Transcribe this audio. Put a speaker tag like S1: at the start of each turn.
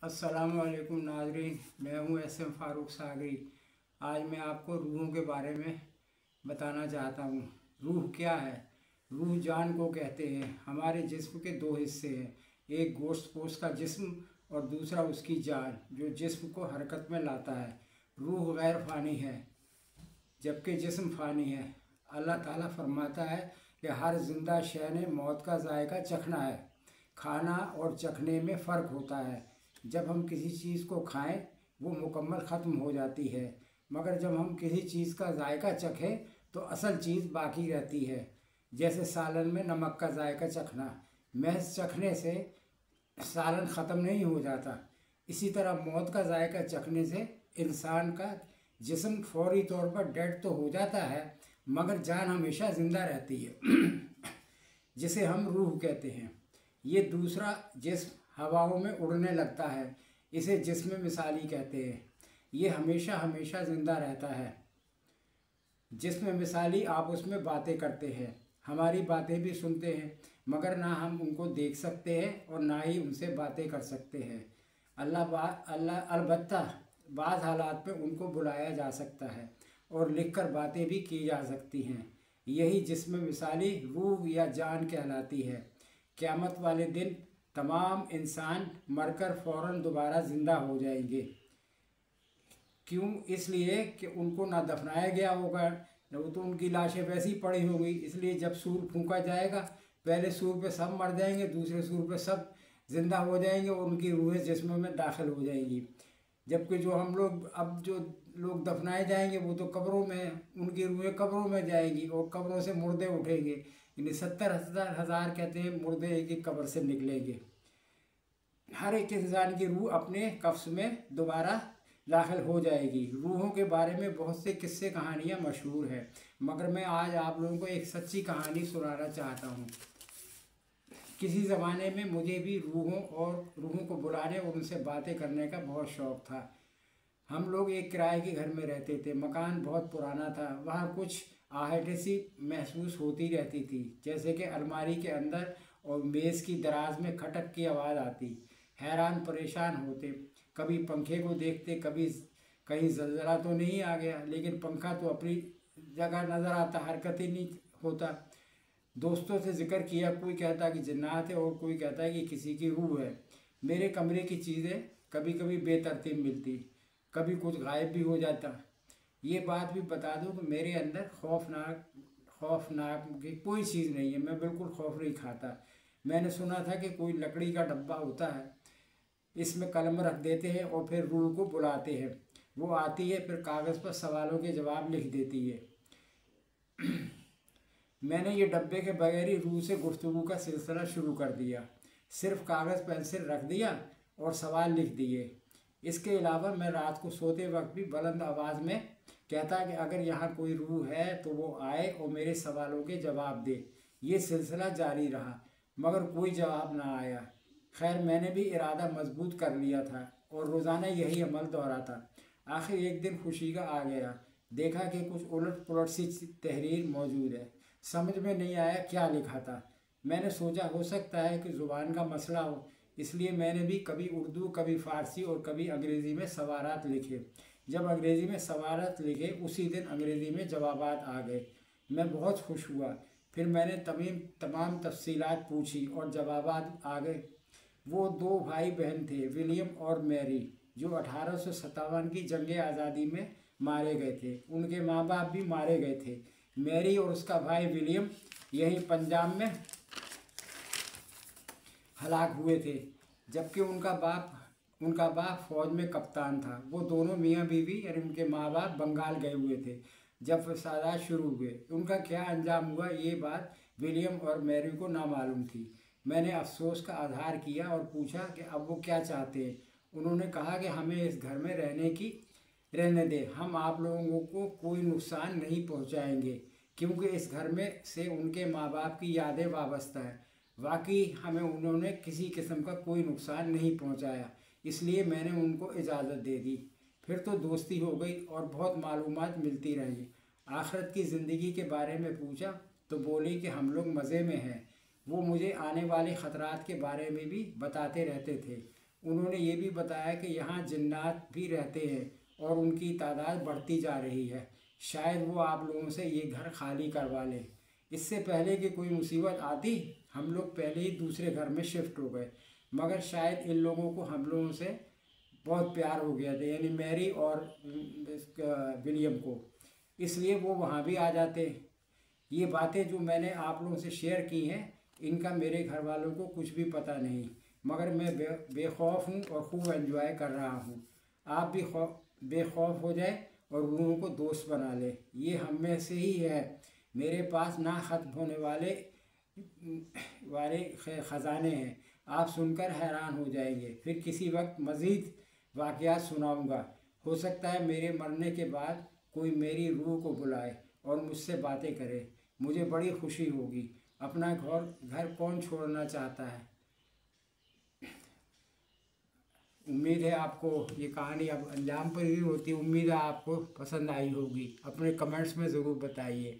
S1: अस्सलामुअलैकुम नाज़रीन, मैं हूँ एस.एम. फ़ारूक सागरी। आज मैं आपको रूहों के बारे में बताना चाहता हूँ। रूह क्या है? रूह जान को कहते हैं। हमारे जिस्म के दो हिस्से हैं, एक गोश्त पोश का जिस्म और दूसरा उसकी जान जो जिस्म को हरकत में लाता है। रूह गैर फ़ानी है जबकि जिस्म फ़ानी है। अल्लाह ताला फरमाता है कि हर जिंदा शय ने मौत का जायका चखना है। खाना और चखने में फ़र्क होता है। जब हम किसी चीज़ को खाएं वो मुकम्मल ख़त्म हो जाती है, मगर जब हम किसी चीज़ का जायका चखें तो असल चीज़ बाकी रहती है। जैसे सालन में नमक का जायका चखना, महज चखने से सालन ख़त्म नहीं हो जाता। इसी तरह मौत का जायका चखने से इंसान का जिस्म फौरी तौर पर डेड तो हो जाता है, मगर जान हमेशा ज़िंदा रहती है जिसे हम रूह कहते हैं। ये दूसरा जिस्म हवाओं में उड़ने लगता है, इसे जिस्म मिसाली कहते हैं। ये हमेशा हमेशा ज़िंदा रहता है। जिस्म मिसाली आप उसमें बातें करते हैं, हमारी बातें भी सुनते हैं, मगर ना हम उनको देख सकते हैं और ना ही उनसे बातें कर सकते हैं। अलबत्ता बाज़ हालात में उनको बुलाया जा सकता है और लिखकर बातें भी की जा सकती हैं। यही जिस्म मिसाली रूह या जान कहलाती है। क़यामत वाले दिन तमाम इंसान मरकर फ़ौरन दोबारा ज़िंदा हो जाएंगे। क्यों? इसलिए कि उनको ना दफनाया गया होगा, वो तो उनकी लाशें वैसी पड़ी होंगी। इसलिए जब सूर फूंका जाएगा, पहले सूर पे सब मर जाएंगे, दूसरे सूर पे सब ज़िंदा हो जाएंगे और उनकी रूहें जिस्म में दाखिल हो जाएंगी। जबकि जो हम लोग अब जो लोग दफनाए जाएंगे वो तो कब्रों में, उनकी रूहें कब्रों में जाएंगी और कब्रों से मुर्दे उठेंगे। यानी 70,000 कहते हैं मुर्दे एक एक कब्र से निकलेंगे। हर एक इंसान की रूह अपने कफ्स में दोबारा दाखिल हो जाएगी। रूहों के बारे में बहुत से किस्से कहानियाँ मशहूर हैं, मगर मैं आज आप लोगों को एक सच्ची कहानी सुनाना चाहता हूँ। किसी ज़माने में मुझे भी रूहों को बुलाने और उनसे बातें करने का बहुत शौक़ था। हम लोग एक किराए के घर में रहते थे। मकान बहुत पुराना था। वहाँ कुछ आहटें सी महसूस होती रहती थी, जैसे कि अलमारी के अंदर और मेज़ की दराज में खटक की आवाज़ आती। हैरान परेशान होते, कभी पंखे को देखते, कभी कहीं ज़लज़ला तो नहीं आ गया, लेकिन पंखा तो अपनी जगह नज़र आता, हरकत ही नहीं होता। दोस्तों से जिक्र किया, कोई कहता कि जिन्नात है और कोई कहता है कि किसी की रूह है। मेरे कमरे की चीज़ें कभी कभी बेतरतीब मिलती, कभी कुछ गायब भी हो जाता। ये बात भी बता दूं कि मेरे अंदर खौफनाक की कोई चीज़ नहीं है। मैं बिल्कुल खौफ नहीं खाता। मैंने सुना था कि कोई लकड़ी का डब्बा होता है, इसमें कलम रख देते हैं और फिर रूह को बुलाते हैं। वो आती है, फिर कागज़ पर सवालों के जवाब लिख देती है। मैंने ये डब्बे के बगैर ही रूह से गुफ्तगू का सिलसिला शुरू कर दिया। सिर्फ कागज़ पेंसिल रख दिया और सवाल लिख दिए। इसके अलावा मैं रात को सोते वक्त भी बुलंद आवाज़ में कहता कि अगर यहाँ कोई रूह है तो वो आए और मेरे सवालों के जवाब दे। ये सिलसिला जारी रहा, मगर कोई जवाब ना आया। खैर, मैंने भी इरादा मजबूत कर लिया था और रोज़ाना यही अमल दोहराता। आखिर एक दिन खुशी का आ गया। देखा कि कुछ उलट पुलट सी तहरीर मौजूद है। समझ में नहीं आया क्या लिखा था। मैंने सोचा हो सकता है कि ज़ुबान का मसला हो, इसलिए मैंने भी कभी उर्दू, कभी फ़ारसी और कभी अंग्रेज़ी में सवालात लिखे। जब अंग्रेज़ी में सवालात लिखे, उसी दिन अंग्रेज़ी में जवाबात आ गए। मैं बहुत खुश हुआ। फिर मैंने तमाम तफसीलात पूछी और जवाबात आ गए। वो दो भाई बहन थे, विलियम और मैरी, जो 1857 की जंग आज़ादी में मारे गए थे। उनके माँ बाप भी मारे गए थे। मैरी और उसका भाई विलियम यहीं पंजाब में हलाक हुए थे, जबकि उनका बाप फौज में कप्तान था। वो दोनों मियाँ बीवी और उनके माँ बाप बंगाल गए हुए थे जब फसादात शुरू हुए। उनका क्या अंजाम हुआ, ये बात विलियम और मैरी को नामालूम थी। मैंने अफसोस का आज़हार किया और पूछा कि अब वो क्या चाहते हैं। उन्होंने कहा कि हमें इस घर में रहने दें, हम आप लोगों को कोई नुकसान नहीं पहुंचाएंगे, क्योंकि इस घर में से उनके माँ बाप की यादें वाबस्ता हैं। वाकई हमें उन्होंने किसी किस्म का कोई नुकसान नहीं पहुंचाया, इसलिए मैंने उनको इजाज़त दे दी। फिर तो दोस्ती हो गई और बहुत मालूमात मिलती रही। आखिरत की ज़िंदगी के बारे में पूछा तो बोली कि हम लोग मज़े में हैं। वो मुझे आने वाले ख़तरात के बारे में भी बताते रहते थे। उन्होंने ये भी बताया कि यहाँ जिन्नात भी रहते हैं और उनकी तादाद बढ़ती जा रही है। शायद वो आप लोगों से ये घर खाली करवा लें। इससे पहले कि कोई मुसीबत आती हम लोग पहले ही दूसरे घर में शिफ्ट हो गए, मगर शायद इन लोगों को हम लोगों से बहुत प्यार हो गया था, यानी मैरी और विलियम को, इसलिए वो वहाँ भी आ जाते। ये बातें जो मैंने आप लोगों से शेयर की हैं, इनका मेरे घर वालों को कुछ भी पता नहीं, मगर मैं बेखौफ हूँ और खूब एंजॉय कर रहा हूँ। आप भी बेखौफ हो जाए और लोगों को दोस्त बना ले। ये हम में से ही है। मेरे पास ना ख़त्म होने वाले ख़जाने हैं। आप सुनकर हैरान हो जाएंगे। फिर किसी वक्त मज़ीद वाक़यात सुनाऊंगा। हो सकता है मेरे मरने के बाद कोई मेरी रूह को बुलाए और मुझसे बातें करे। मुझे बड़ी खुशी होगी। अपना घर कौन छोड़ना चाहता है। उम्मीद है आपको ये कहानी अब अंजाम पर ही होती है। उम्मीद है आपको पसंद आई होगी। अपने कमेंट्स में ज़रूर बताइए।